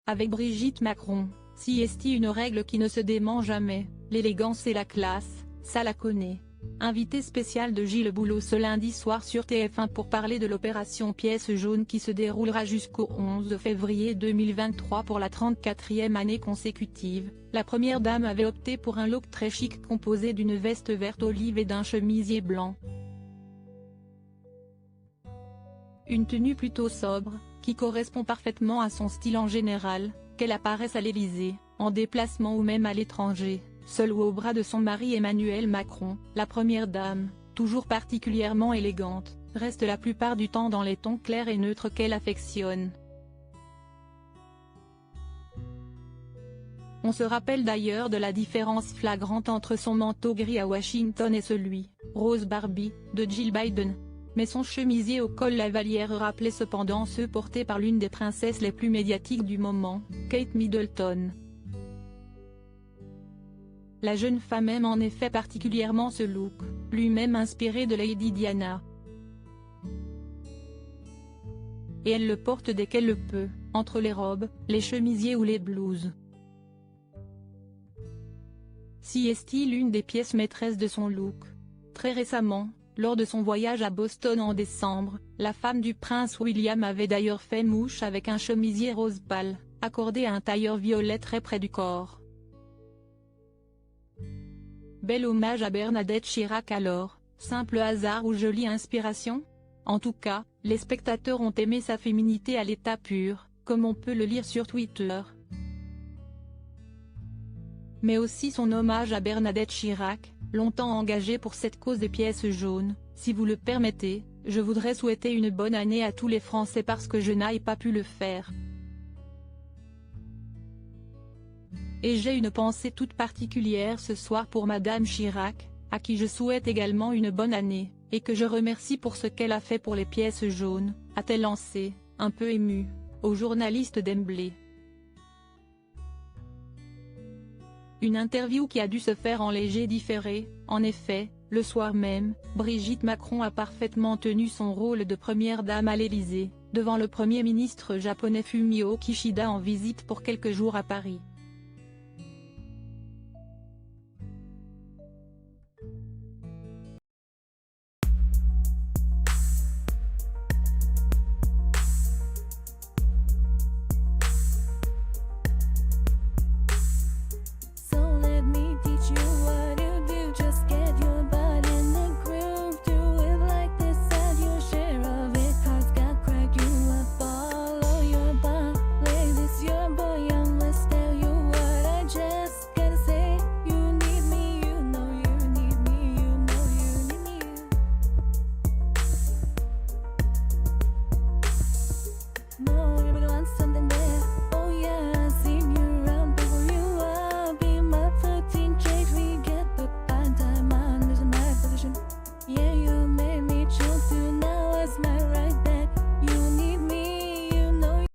Avec Brigitte Macron, si est une règle qui ne se dément jamais, l'élégance et la classe, ça la connaît. Invité spécial de Gilles Boulot ce lundi soir sur TF1 pour parler de l'opération Pièce jaune qui se déroulera jusqu'au 11 février 2023 pour la 34e année consécutive, la première dame avait opté pour un look très chic composé d'une veste verte olive et d'un chemisier blanc. Une tenue plutôt sobre, qui correspond parfaitement à son style en général, qu'elle apparaisse à l'Élysée, en déplacement ou même à l'étranger, seule ou au bras de son mari Emmanuel Macron. La première dame, toujours particulièrement élégante, reste la plupart du temps dans les tons clairs et neutres qu'elle affectionne. On se rappelle d'ailleurs de la différence flagrante entre son manteau gris à Washington et celui, rose Barbie, de Jill Biden. Mais son chemisier au col Lavalière rappelait cependant ceux portés par l'une des princesses les plus médiatiques du moment, Kate Middleton. La jeune femme aime en effet particulièrement ce look, lui-même inspiré de Lady Diana. Et elle le porte dès qu'elle le peut, entre les robes, les chemisiers ou les blouses. Si est-il l'une des pièces maîtresses de son look. Très récemment, lors de son voyage à Boston en décembre, la femme du prince William avait d'ailleurs fait mouche avec un chemisier rose pâle, accordé à un tailleur violet très près du corps. Bel hommage à Bernadette Chirac alors, simple hasard ou jolie inspiration? En tout cas, les spectateurs ont aimé sa féminité à l'état pur, comme on peut le lire sur Twitter. Mais aussi son hommage à Bernadette Chirac, longtemps engagée pour cette cause des pièces jaunes. Si vous le permettez, je voudrais souhaiter une bonne année à tous les Français parce que je n'ai pas pu le faire. Et j'ai une pensée toute particulière ce soir pour Madame Chirac, à qui je souhaite également une bonne année, et que je remercie pour ce qu'elle a fait pour les pièces jaunes, a-t-elle lancé, un peu émue, au journaliste Demblé. Une interview qui a dû se faire en léger différé. En effet, le soir même, Brigitte Macron a parfaitement tenu son rôle de première dame à l'Élysée, devant le premier ministre japonais Fumio Kishida en visite pour quelques jours à Paris.